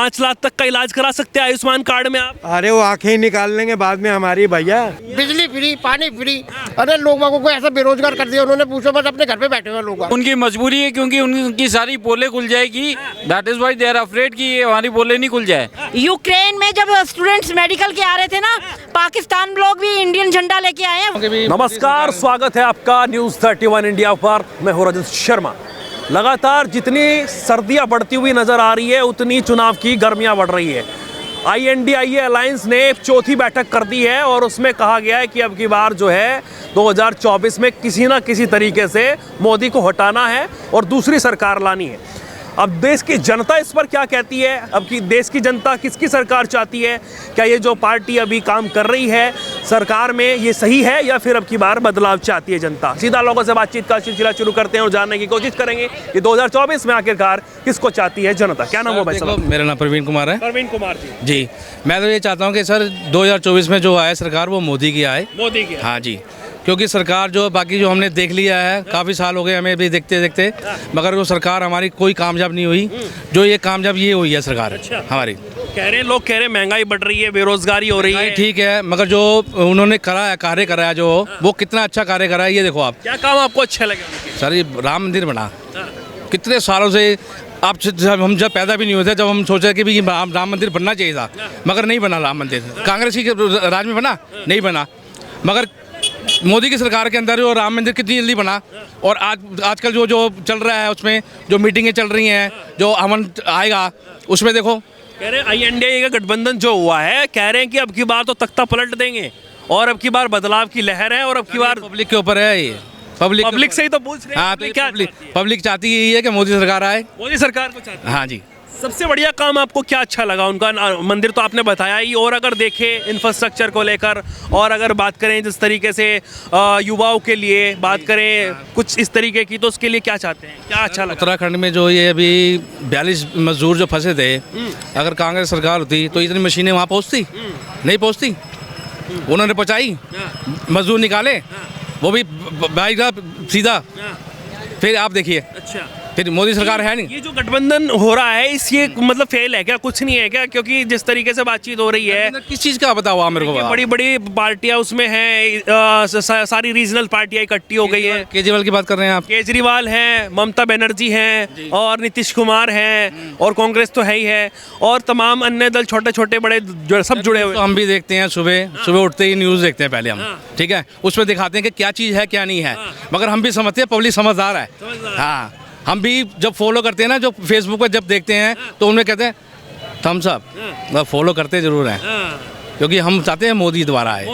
5 लाख तक का इलाज करा सकते हैं आयुष्मान कार्ड में आप। अरे वो आंखें ही निकाल लेंगे बाद में हमारी भैया। बिजली फ्री, पानी फ्री। अरे लोगों को ऐसा बेरोजगार कर दिया उन्होंने, पूछो बस, अपने घर पे बैठे हुए लोग। उनकी मजबूरी है क्योंकि उनकी सारी पोलें खुल जाएगी। That is why they are afraid कि ये हमारी पोलें नहीं खुल जाए। यूक्रेन में जब स्टूडेंट्स मेडिकल के आ रहे थे ना, पाकिस्तान लोग भी इंडियन झंडा लेके आए हैं। नमस्कार, स्वागत है आपका न्यूज़ 31 इंडिया पर। मैं हूं रजत शर्मा। लगातार जितनी सर्दियां बढ़ती हुई नजर आ रही है उतनी चुनाव की गर्मियां बढ़ रही है। INDIA अलायंस ने एक चौथी बैठक कर दी है और उसमें कहा गया है कि अब की बार जो है 2024 में किसी ना किसी तरीके से मोदी को हटाना है और दूसरी सरकार लानी है। अब देश की जनता इस पर क्या कहती है? अब की देश की जनता किसकी सरकार चाहती है? क्या ये जो पार्टी अभी काम कर रही है सरकार में ये सही है या फिर अब की बार बदलाव चाहती है जनता? सीधा लोगों से बातचीत का सिलसिला शुरू करते हैं और जानने की कोशिश करेंगे कि 2024 में आखिरकार किसको चाहती है जनता। क्या नाम हो भाई साहब? मेरा नाम प्रवीण कुमार है। प्रवीण कुमार जी, मैं तो ये चाहता हूँ कि सर 2024 में जो आए सरकार वो मोदी की आए। मोदी की? हाँ जी, क्योंकि सरकार जो बाकी जो हमने देख लिया है, काफ़ी साल हो गए हमें भी देखते देखते, मगर वो सरकार हमारी कोई कामयाब नहीं हुई। जो ये कामयाब ये हुई है सरकार। अच्छा। हमारी लोग कह रहे हैं महंगाई बढ़ रही है, बेरोजगारी हो रही है। ठीक है, मगर जो उन्होंने कराया कार्य कराया जो वो कितना अच्छा कार्य कराया ये देखो आप। क्या काम आपको अच्छे लगे उनके? सर ये राम मंदिर बना, कितने सालों से आप हम जब पैदा भी नहीं हुए थे जब हम सोचे कि भी राम मंदिर बनना चाहिए था, मगर नहीं बना राम मंदिर। कांग्रेस की राज में बना नहीं बना, मगर मोदी की सरकार के अंदर जो राम मंदिर कितनी जल्दी बना। और आजकल जो चल रहा है उसमें जो मीटिंगें चल रही हैं, जो अमन आएगा उसमें देखो। कह रहे हैं INDIA का गठबंधन जो हुआ है, कह रहे हैं कि अब की बार तो तख्ता पलट देंगे और अब की बार बदलाव की लहर है और अब की बार पब्लिक के ऊपर है ये। पब्लिक से ही तो पूछ रहे हैं। हाँ, तो क्या पब्लिक चाहती यही है कि मोदी सरकार आए। मोदी सरकार को चाहती है। हाँ जी। सबसे बढ़िया काम आपको क्या अच्छा लगा उनका? मंदिर तो आपने बताया ही, और अगर देखें इंफ्रास्ट्रक्चर को लेकर, और अगर बात करें जिस तरीके से युवाओं के लिए बात करें कुछ इस तरीके की, तो उसके लिए क्या चाहते हैं? क्या अच्छा लगा? उत्तराखंड में जो ये अभी 42 मजदूर जो फंसे थे, अगर कांग्रेस सरकार होती तो इतनी मशीनें वहाँ पहुँचती नहीं पहुँचती। उन्होंने पहुँचाई, मजदूर निकाले, वो भी बाइक सीधा। फिर आप देखिए, अच्छा फिर मोदी सरकार है नहीं। ये जो गठबंधन हो रहा है इससे मतलब फेल है क्या? कुछ नहीं है क्या? क्योंकि जिस तरीके से बातचीत हो रही है, किस चीज़ का बताओ आप मेरे को? बड़ी बड़ी पार्टियां उसमें हैं, सारी रीजनल पार्टियां इकट्ठी हो गई है। केजरीवाल की बात कर रहे हैं आप? केजरीवाल हैं, ममता बनर्जी हैं और नीतीश कुमार हैं और कांग्रेस तो है ही है, और तमाम अन्य दल छोटे छोटे बड़े सब जुड़े हुए। तो हम भी देखते हैं, सुबह उठते ही न्यूज़ देखते हैं पहले हम। ठीक है, उसमें दिखाते हैं कि क्या चीज़ है क्या नहीं है, मगर हम भी समझते हैं पब्लिक समझदार है। हाँ, हम भी जब फॉलो करते हैं ना, जो फेसबुक पर जब देखते हैं तो उनमें कहते हैं थम्स अप। फॉलो करते जरूर हैं क्योंकि हम चाहते हैं मोदी दोबारा आए।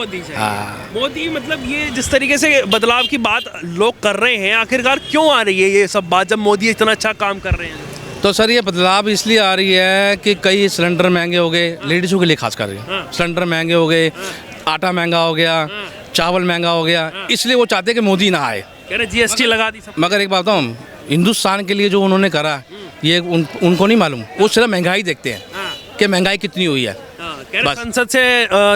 मोदी मतलब ये जिस तरीके से बदलाव की बात लोग कर रहे हैं, आखिरकार क्यों आ रही है ये सब बात जब मोदी इतना अच्छा काम कर रहे हैं? तो सर ये बदलाव इसलिए आ रही है कि कई सिलेंडर महंगे हो गए, लेडीज़ों के लिए खास कर सिलेंडर महंगे हो गए, आटा महंगा हो गया, चावल महंगा हो गया, इसलिए वो चाहते हैं कि मोदी ना आए। कह रहे GST लगा दी सब। मगर एक बात बताऊँ, हिंदुस्तान के लिए जो उन्होंने करा ये उनको नहीं मालूम। वो सिर्फ महंगाई देखते हैं कि महंगाई कितनी हुई है। संसद से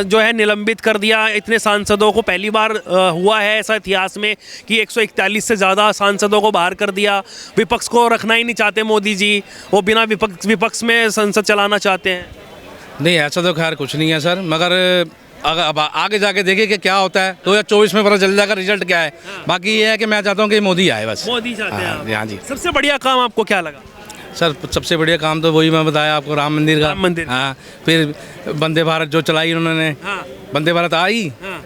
जो है निलंबित कर दिया इतने सांसदों को। पहली बार हुआ है ऐसा इतिहास में कि 141 से ज़्यादा सांसदों को बाहर कर दिया। विपक्ष को रखना ही नहीं चाहते मोदी जी, वो बिना विपक्ष में संसद चलाना चाहते हैं। नहीं, ऐसा तो खैर कुछ नहीं है सर, मगर अब आगे जाके देखिए कि क्या होता है। 2024 में पता चल जाएगा रिजल्ट क्या है। बाकी ये है कि मैं चाहता हूँ कि मोदी आए बस। मोदी चाहते हैं? हाँ जी। सबसे बढ़िया काम आपको क्या लगा? सर सबसे बढ़िया काम तो वही मैं बताया आपको, राम मंदिर का। हाँ, फिर वंदे भारत जो चलाई उन्होंने। हाँ। वंदे भारत आई। हाँ।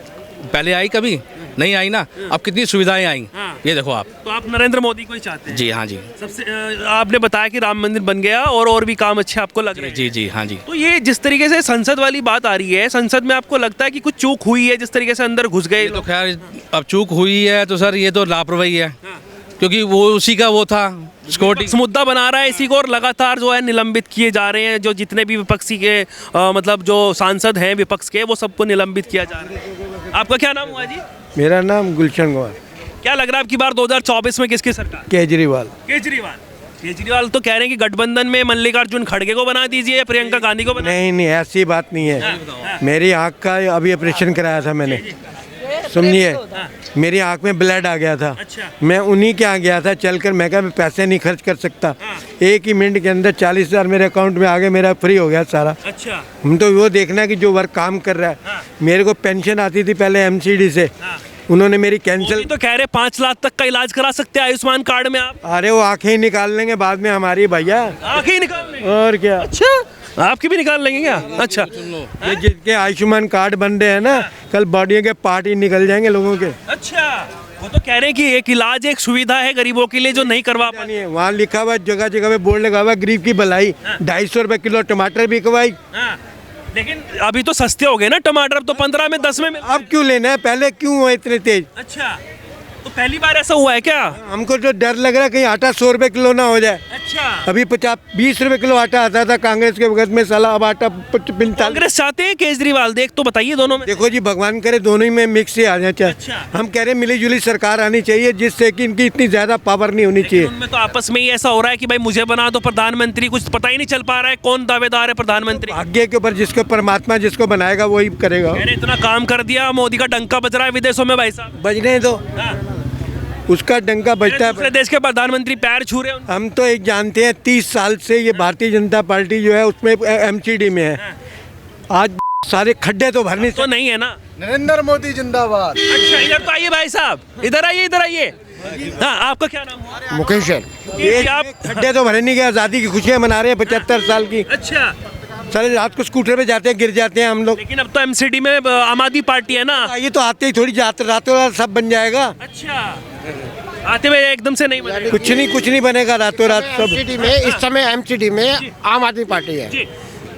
पहले आई कभी नहीं आई ना, अब कितनी सुविधाएं आई। हाँ। ये देखो आप। तो आप नरेंद्र मोदी को ही चाहते हैं? जी हाँ जी। सबसे आपने बताया कि राम मंदिर बन गया और भी काम अच्छे आपको लग रहे हैं। जी जी हाँ जी। तो ये जिस तरीके से संसद वाली बात आ रही है, संसद में आपको लगता है कि कुछ चूक हुई है जिस तरीके से अंदर घुस गए? तो खैर अब चूक हुई है तो सर ये तो लापरवाही है। हाँ। क्योंकि वो उसी का वो था सिक्योरिटी मुद्दा बना रहा है इसी को, और लगातार जो है निलंबित किए जा रहे हैं। जो जितने भी विपक्षी के मतलब जो सांसद हैं विपक्ष के, वो सबको निलंबित किया जा रहा है। आपका क्या नाम हुआ जी? मेरा नाम गुलशन कुमार। क्या लग रहा है आपकी बार 2024 में किसकी सरकार? केजरीवाल। केजरीवाल तो कह रहे हैं कि गठबंधन में मल्लिकार्जुन खड़गे को बना दीजिए या प्रियंका गांधी को बना। नहीं, ऐसी बात नहीं है। मेरी आँख का अभी ऑपरेशन कराया था मैंने, सुनिए, मेरी आंख में ब्लड आ गया था। अच्छा। मैं उन्हीं के यहाँ गया था चलकर, मैं कहा मैं पैसे नहीं खर्च कर सकता। एक ही मिनट के अंदर 40,000 मेरे अकाउंट में आ गए, मेरा फ्री हो गया सारा। अच्छा। हम तो वो देखना है कि जो वर्क काम कर रहा है। मेरे को पेंशन आती थी पहले एमसीडी से, उन्होंने मेरी कैंसिल। मोदी तो कह रहे 5 लाख तक का इलाज करा सकते हैं आयुष्मान कार्ड में आप। अरे वो आंखें ही निकाल लेंगे बाद में हमारी भैया, आंखें ही निकाल लेंगे। और क्या। अच्छा, आपकी भी निकाल लेंगे क्या? अच्छा। ये जिसके आयुष्मान कार्ड बन रहे हैं ना, कल बॉडी के पार्ट ही निकल जाएंगे लोगों के। अच्छा, वो तो कह रहे हैं कि एक इलाज, एक सुविधा है गरीबों के लिए जो नहीं करवा पाते। नहीं है, वहाँ लिखा हुआ जगह जगह पे बोर्ड लगा हुआ गरीब की भलाई। 250 रुपए किलो टमाटर बिकवाई। हाँ, लेकिन अभी तो सस्ते हो गए ना टमाटर, अब तो 15 में 10 में मिल। अब क्यों लेना है, पहले क्यों हुआ इतने तेज? अच्छा, तो पहली बार ऐसा हुआ है क्या? हमको तो डर लग रहा है कहीं आटा 100 रुपए किलो ना हो जाए। अच्छा, अभी 50-20 रुपए किलो आटा आता था कांग्रेस के वक्त में, साला अब आटा 45। कांग्रेस चाहते हैं केजरीवाल, देख तो बताइए दोनों में। देखो जी, भगवान करे दोनों ही में मिक्स ही आ जाए। अच्छा। हम कह रहे हैं मिली जुली सरकार आनी चाहिए, जिससे कि इनकी इतनी ज्यादा पावर नहीं होनी चाहिए। उनमें तो आपस में ही ऐसा हो रहा है कि भाई मुझे बना दो प्रधानमंत्री, कुछ पता ही नहीं चल पा रहा है कौन दावेदार है प्रधानमंत्री। भाग्य के ऊपर जिसको परमात्मा जिसको बनाएगा वही करेगा। मैंने इतना काम कर दिया, मोदी का डंका बज रहा है विदेशों में भाई साहब। बजने दो, उसका डंका बजता है। दूसरे देश के प्रधानमंत्री पैर छू रहे हैं। हम तो एक जानते हैं 30 साल से ये भारतीय जनता पार्टी जो है उसमें एमसीडी में है। आज सारे खड्डे तो भरने तो नहीं है ना। नरेंद्र मोदी जिंदाबाद। अच्छा, इधर तो आइए भाई साहब, इधर आइए, इधर आइए। हाँ, आपका क्या नाम है? मुकेश है। ये आप। खड्डे तो भरने की आज़ादी की खुशियाँ मना रहे हैं 75 साल की। अच्छा, सारे रात को स्कूटर पे जाते हैं, गिर जाते हैं हम लोग। लेकिन अब तो एमसीडी में आम आदमी पार्टी है ना। ये तो आते ही थोड़ी जाते, रातों रात सब बन जाएगा। अच्छा, आते हुए एकदम से नहीं बनेगा। कुछ नहीं बनेगा रातों रात सब। एमसीडी में इस समय एमसीडी में आम आदमी पार्टी है। जी।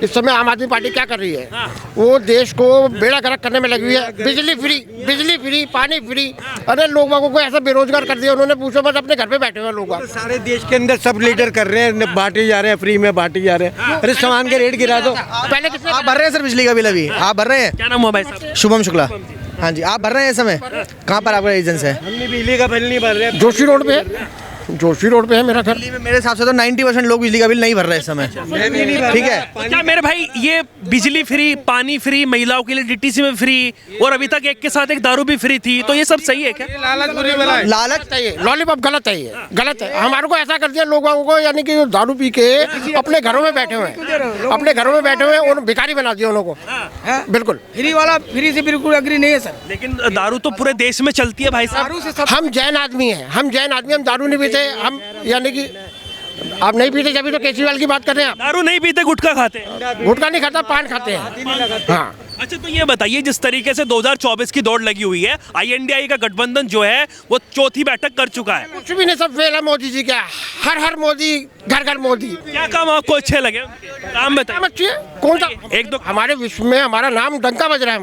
इस समय आम आदमी पार्टी क्या कर रही है? हाँ। वो देश को बेड़ा गर्क करने में लगी हुई है। बिजली फ्री, पानी फ्री। अरे लोगों को ऐसा बेरोजगार कर दिया उन्होंने, पूछो बस, अपने घर पे बैठे हुए लोग। सारे देश के अंदर सब लीडर कर रहे हैं, बांटे जा रहे हैं, फ्री में बांटे जा रहे हैं। अरे सामान के रेट गिरा दो। पहले किसने आप भर रहे हैं सर बिजली का बिल? अभी आप भर रहे हैं? क्या नाम हुआ भाई साहब? शुभम शुक्ला। हाँ जी, आप भर रहे हैं इस समय? कहाँ पर आपका एजेंस है? हमने बिजली का बिल नहीं भर रहे। जोशी रोड पे है। जोशी रोड पे है मेरा घर। दिल्ली में मेरे हिसाब से तो 90% लोग बिजली का बिल नहीं भर रहे इस समय। ठीक है। क्या मेरे भाई, ये बिजली फ्री, पानी फ्री, महिलाओं के लिए डीटीसी में फ्री, और अभी तक एक के साथ एक दारू भी फ्री थी, तो ये सब सही है क्या? लालच चाहिए, लॉलीपॉप गलत है, ये गलत है। हमारे को ऐसा कर दिया लोगों को, यानी कि दारू पी के अपने घरों में बैठे हुए हैं, अपने घरों में बैठे हुए हैं और भिखारी बना दिया उन लोगों को। बिल्कुल फ्री वाला फ्री से बिल्कुल अग्री नहीं है सर। लेकिन दारू तो पूरे देश में चलती है भाई साहब। हम जैन आदमी हैं, हम दारू नहीं पीते हम, यानी कि आप नहीं पीते जब तो केजरीवाल की बात कर रहे हैं आप। दारू नहीं पीते, गुटखा खाते हैं। गुटखा नहीं खाता, पान खाते हैं। हाँ। अच्छा, तो ये बताइए, जिस तरीके से 2024 की दौड़ लगी हुई है, आईएनडीआई का गठबंधन जो है वो चौथी बैठक कर चुका है। कुछ भी नहीं, सब फेल है मोदी जी का। हर मोदी, घर मोदी। क्या काम आपको अच्छे लगे? काम बताइए। अच्छी है, कौन सा? एक दो। हमारे विश्व में हमारा नाम डंका बज रहा है,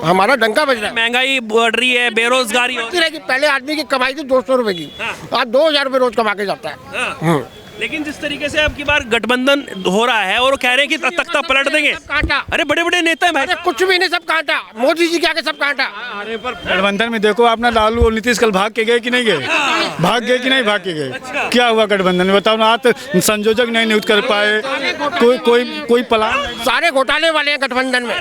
हमारा डंका बज रहा है। महंगाई बढ़ रही है, बेरोजगारी हो रही कि पहले आदमी की कमाई थी 200 रुपए की, आज 2000 रुपए रोज कमा के जाता है। है। लेकिन जिस तरीके से अब की बार गठबंधन हो रहा है और वो कह रहे हैं कि तख्ता पलट देंगे। कांटा। अरे बड़े बड़े नेता हैं भाई। अरे कुछ भी नहीं, सब कांटा। मोदी जी के आगे सब कांटा। अरे पर गठबंधन में देखो, अपना लालू और नीतीश कल भाग के गए कि नहीं गए? भाग गए कि नहीं भाग के गए? क्या हुआ गठबंधन में बताओ ना? आज संयोजक नहीं नियुक्त कर पाए, कोई प्लान। सारे घोटाले वाले हैं गठबंधन में,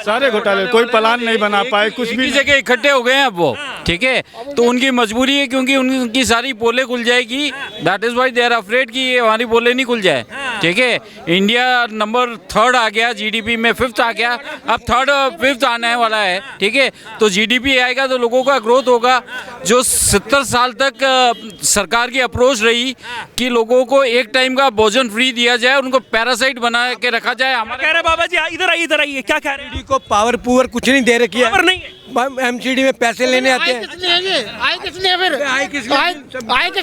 सारे घोटाले, कोई प्लान नहीं बना पाए, कुछ भी जगह इकट्ठे हो गए हैं अब वो। ठीक है, तो उनकी मजबूरी है, क्योंकि उनकी सारी पोलें खुल जाएगी। That is why they are afraid कि ये हमारी पोलें नहीं खुल जाए। ठीक है, इंडिया नंबर 3rd आ गया, जीडीपी में 5th आ गया, अब 3rd और 5th आने वाला है। ठीक है, तो जीडीपी आएगा तो लोगों का ग्रोथ होगा। जो 70 साल तक सरकार की अप्रोच रही कि लोगों को एक टाइम का भोजन फ्री दिया जाए, उनको पैरासाइट बना के रखा जाए। हमारे कह रहे बाबा जी, इधर आइए, क्या कह रहे हैं? को पावर कुछ नहीं दे रखी है। पावर नहीं है। एमसीडी में पैसे लेने आते हैं। आए किस लिए फिर? आए किस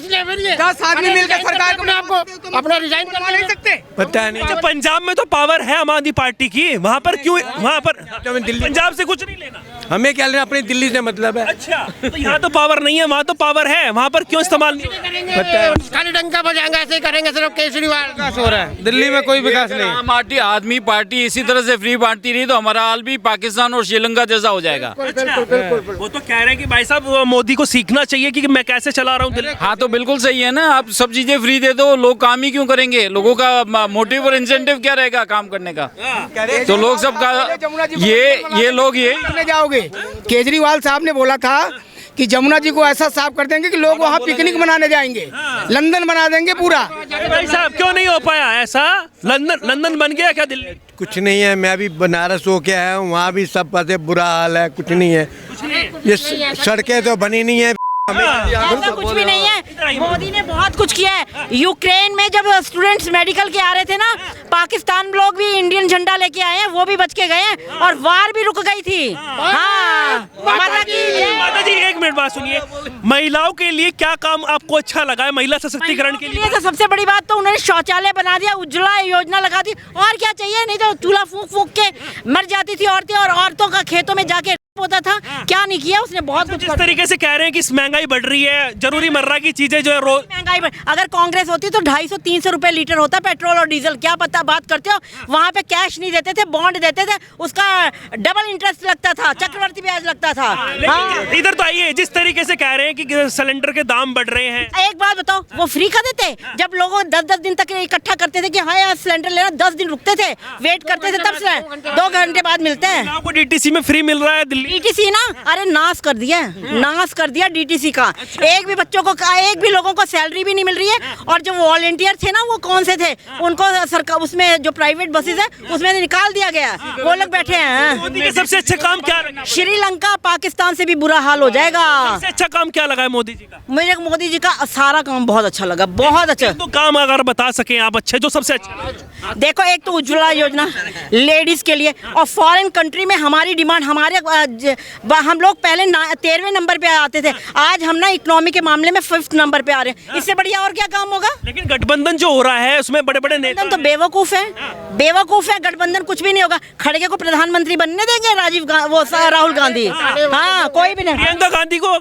लिए फिर? ये 10 आदमी मिलकर सरकार को आपको अपना रिजाइन कर नहीं सकते? पता नहीं। अच्छा, पंजाब में तो पावर है आम आदमी पार्टी की, वहाँ पर क्यों? वहाँ पर दिल्ली- पंजाब से कुछ नहीं लेना। हमें क्या लेना, अपनी दिल्ली से मतलब है। अच्छा, तो यहाँ तो पावर नहीं है, वहाँ तो पावर है, वहाँ पर क्यों इस्तेमाल नहीं? पता है। खाली डंका बजाएंगे, ऐसे ही करेंगे सिर्फ केजरीवाल। हो रहा है दिल्ली में, कोई विकास नहीं। आम आदमी पार्टी इसी तरह से फ्री बांटती रही तो हमारा हाल भी पाकिस्तान और श्रीलंका जैसा हो जाएगा। वो तो कह रहे हैं कि भाई साहब वो मोदी को सीखना चाहिए कि मैं कैसे चला रहा हूँ दिल्ली। हाँ, तो बिल्कुल सही है ना। आप सब चीजें फ्री दे दो, लोग काम ही क्यों करेंगे? लोगों का मोटिव और इंसेंटिव क्या रहेगा काम करने का? तो लोग सब का ये लोग ये जाओगे मानोगे, केजरीवाल साहब ने बोला था कि जमुना जी को ऐसा साफ कर देंगे कि लोग वहाँ पिकनिक मनाने जाएंगे, लंदन बना देंगे पूरा। भाई साहब क्यों नहीं हो पाया ऐसा? लंदन बन गया क्या दिल्ली? कुछ नहीं है, मैं अभी बनारस होके आया हूँ, वहाँ भी सब पासे बुरा हाल है, कुछ नहीं है। ये सड़कें तो बनी नहीं है। ऐसा कुछ भी नहीं है, मोदी ने बहुत कुछ किया है। यूक्रेन में जब स्टूडेंट्स मेडिकल के आ रहे थे ना, पाकिस्तान लोग भी इंडियन झंडा लेके आए हैं, वो भी बच के गए हैं और वार भी रुक गई थी। हाँ, माता जी एक मिनट बात सुनिए, महिलाओं के लिए क्या काम आपको अच्छा लगा है महिला सशक्तिकरण के लिए? तो सबसे बड़ी बात तो उन्होंने शौचालय बना दिया, उज्ज्वला योजना लगा दी, और क्या चाहिए? नहीं तो चूल्हा फूंक फूंक के मर जाती थी औरतें, और औरतों का खेतों में जाके होता था। क्या नहीं किया उसने? बहुत कुछ। जिस तरीके से कह रहे हैं कि महंगाई बढ़ रही है, जरूरी मर्रा की चीजें जो है रोज महंगाई बढ़, अगर कांग्रेस होती तो 250-300 रुपए लीटर होता पेट्रोल और डीजल। क्या पता बात करते हो, वहाँ पे कैश नहीं देते थे, बॉन्ड देते थे, उसका डबल इंटरेस्ट लगता था, चक्रवर्ती ब्याज लगता था। इधर तो आइए, जिस तरीके से कह रहे हैं कि सिलेंडर के दाम बढ़ रहे हैं, एक बात बताओ, वो फ्री का देते? जब लोगों 10-10 दिन तक इकट्ठा करते थे कि हाँ यार सिलेंडर लेना, 10 दिन रुकते थे, वेट करते थे, तब 2 घंटे बाद मिलते हैं। आपको डीटीसी में फ्री मिल रहा है दिल्ली? डीटीसी ना, अरे नाश कर दिया, नाश कर दिया डीटीसी का। एक भी बच्चों को, एक भी लोगों को सैलरी भी नहीं मिल रही है। और जो वॉलंटियर थे ना, वो कौन से थे, उनको सरकार उसमें जो प्राइवेट बसेस है उसमें निकाल दिया गया, वो लोग बैठे हैं। मोदी का सबसे अच्छा काम क्या लगा? श्रीलंका पाकिस्तान से भी बुरा हाल हो जाएगा। सबसे अच्छा काम क्या लगा है मोदी जी का? मुझे मोदी जी का सारा काम बहुत अच्छा लगा, बहुत अच्छा। तो काम अगर बता सकें आप अच्छे, जो सबसे अच्छा। देखो, एक तो उज्ज्वला योजना लेडीज के लिए, और फॉरेन कंट्री में हमारी डिमांड, हमारे हम लोग पहले 13वें नंबर पे आते थे, आज हम ना इकोनॉमी के मामले में 5th नंबर पे आ रहे हैं। इससे बढ़िया और क्या काम होगा? लेकिन गठबंधन जो हो रहा है उसमें बड़े बड़े नेता तो बेवकूफ है, बेवकूफ है। गठबंधन कुछ भी नहीं होगा। खड़गे को प्रधानमंत्री बनने देंगे राहुल गांधी? हाँ, कोई भी नहीं। प्रियंका गांधी को?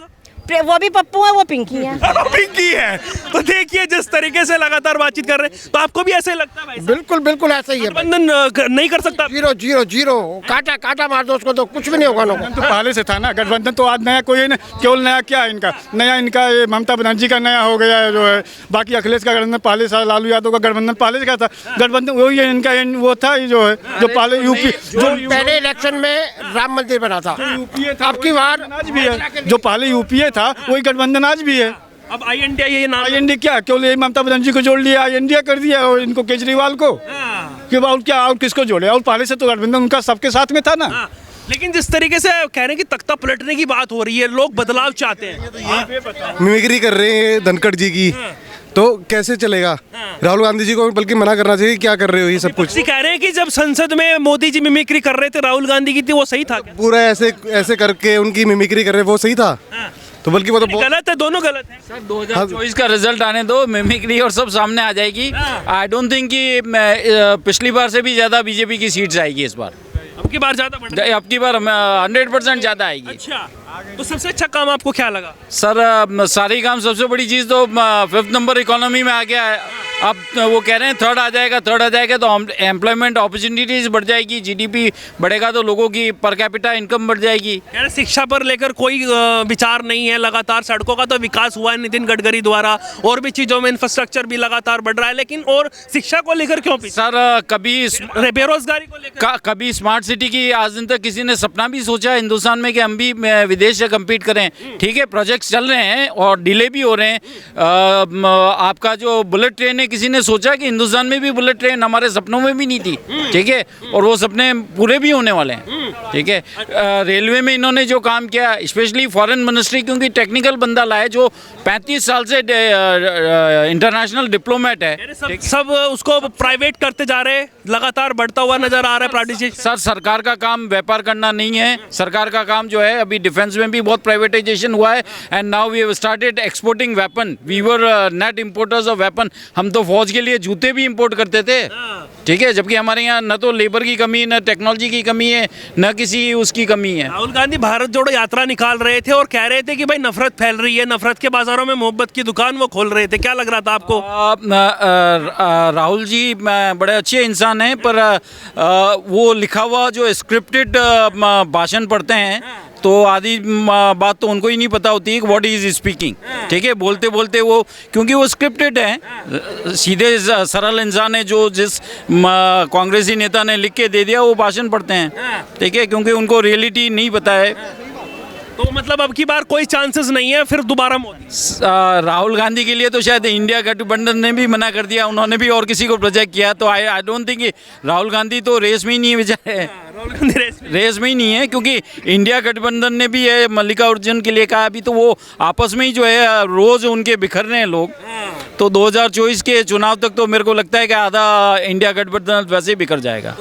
वो भी पप्पू है, वो पिंकी है। पिंकी है। तो देखिए जिस तरीके से लगातार बातचीत कर रहे हैं, तो आपको भी ऐसे लगता है भाई? बिल्कुल बिल्कुल ऐसा ही है। गठबंधन नहीं कर सकता? जीरो जीरो जीरो, काटा काटा मार दो उसको, तो कुछ भी नहीं होगा। तो पहले से था ना गठबंधन, तो आज नया कोई है, केवल नया क्या है इनका? नया इनका ये ममता बनर्जी का नया हो गया है जो है। बाकी अखिलेश का गठबंधन पहले से, लालू यादव का गठबंधन पहले से क्या था? गठबंधन वही है इनका, वो था जो है, जो पहले यूपी, जो पहले इलेक्शन में राम मंदिर बना था, अब की बार आज भी है, जो पहले यूपीए था वही गठबंधन आज भी है। अब INDA ये नाम, INDA क्या, केवल ये ममता बनर्जी को जोड़ लिया, INDA कर दिया और इनको केजरीवाल को, कि और क्या, और किसको जोड़े? और पहले से तो गठबंधन उनका सबके साथ में था ना। लेकिन जिस तरीके से कह रहे हैं कि तख्ता पलटने की बात हो रही है, लोग बदलाव चाहते हैं, मिमिक्री कर रहे हैं धनखड़ जी की, तो कैसे चलेगा? राहुल गांधी जी को बल्कि मना करना चाहिए, क्या कर रहे हो ये सब कुछ। कह रहे हैं कि जब संसद में मोदी जी मिमिक्री कर रहे थे राहुल गांधी की थी, वो सही था क्या? पूरा ऐसे ऐसे करके उनकी मिमिक्री कर रहे, वो सही था? तो बल्कि वो तो गलत है, दोनों गलत है। सर 2024 का रिजल्ट आने दो, मिमिक्री और सब सामने आ जाएगी। आई डोंट थिंक कि पिछली बार से भी ज़्यादा बीजेपी की सीट्स आएगी इस बार। अब की बार ज़्यादा बढ़ रही है? अब की बार 100% ज़्यादा आएगी। अच्छा, तो सबसे अच्छा काम आपको क्या लगा? सर सारी काम, सबसे बड़ी चीज़ तो 5th नंबर इकोनॉमी में आ गया है। अब वो कह रहे हैं थर्ड आ जाएगा, तो एम्प्लॉयमेंट अपॉर्चुनिटीज़ बढ़ जाएगी, GDP बढ़ेगा तो लोगों की पर कैपिटा इनकम बढ़ जाएगी। शिक्षा पर लेकर कोई विचार नहीं है, लगातार सड़कों का तो विकास हुआ है नितिन गडकरी द्वारा, और भी चीज़ों में इंफ्रास्ट्रक्चर भी लगातार बढ़ रहा है, लेकिन और शिक्षा को लेकर क्यों पीछे? सर कभी बेरोजगारी को लेकर, कभी स्मार्ट सिटी की आज दिन तक किसी ने सपना भी सोचा हिंदुस्तान में कि हम भी विदेश से कम्पीट करें? ठीक है, प्रोजेक्ट्स चल रहे हैं और डिले भी हो रहे हैं। आपका जो बुलेट ट्रेन है, किसी ने सोचा कि हिंदुस्तान में भी बुलेट ट्रेन? हमारे सपनों में भी नहीं थी, ठीक है, और वो सपने पूरे भी होने वाले हैं, ठीक है। रेलवे में इन्होंने जो काम किया, स्पेशली फॉरेन मिनिस्ट्री, क्योंकि टेक्निकल बंदा लाए जो 35 साल से इंटरनेशनल डिप्लोमेट है, सब उसको प्राइवेट करते जा रहे हैं, लगातार बढ़ता हुआ नजर आ रहा है प्राइवेटाइजेशन। सर सरकार का काम व्यापार करना नहीं है, सरकार का काम जो है, अभी डिफेंस में भी बहुत प्राइवेटाइजेशन हुआ है, and now we have started exporting weapon. We were net importers of weapon. हम तो फौज के लिए जूते भी इंपोर्ट करते थे, ठीक है, जबकि हमारे यहाँ न तो लेबर की कमी, न टेक्नोलॉजी की कमी है, न किसी उसकी कमी है। राहुल गांधी भारत जोड़ो यात्रा निकाल रहे थे और कह रहे थे कि भाई नफरत फैल रही है, नफरत के बाजारों में मोहब्बत की दुकान वो खोल रहे थे। क्या लग रहा था आपको? राहुल जी बड़े अच्छे इंसान हैं, पर वो लिखा हुआ जो स्क्रिप्टेड भाषण पढ़ते हैं, तो आधी बात तो उनको ही नहीं पता होती है कि व्हाट इज स्पीकिंग, ठीक है। बोलते बोलते वो, क्योंकि वो स्क्रिप्टेड है, सीधे सरल इंसान है, जो जिस कांग्रेसी नेता ने लिख के दे दिया वो भाषण पढ़ते हैं, ठीक है, क्योंकि उनको रियलिटी नहीं पता है। तो मतलब अब की बार कोई चांसेस नहीं है फिर दोबारा मोदी? राहुल गांधी के लिए तो शायद इंडिया गठबंधन ने भी मना कर दिया, उन्होंने भी और किसी को प्रोजेक्ट किया, तो I don't think Rahul Gandhi तो रेस में ही नहीं है बेचारे, राहुल गांधी रेस में ही नहीं है, क्योंकि इंडिया गठबंधन ने भी है मल्लिकार्जुन के लिए कहा अभी, तो वो आपस में ही जो है रोज उनके बिखर रहे हैं लोग। तो 2024 के चुनाव तक तो मेरे को लगता है कि आधा इंडिया गठबंधन वैसे ही बिखर जाएगा।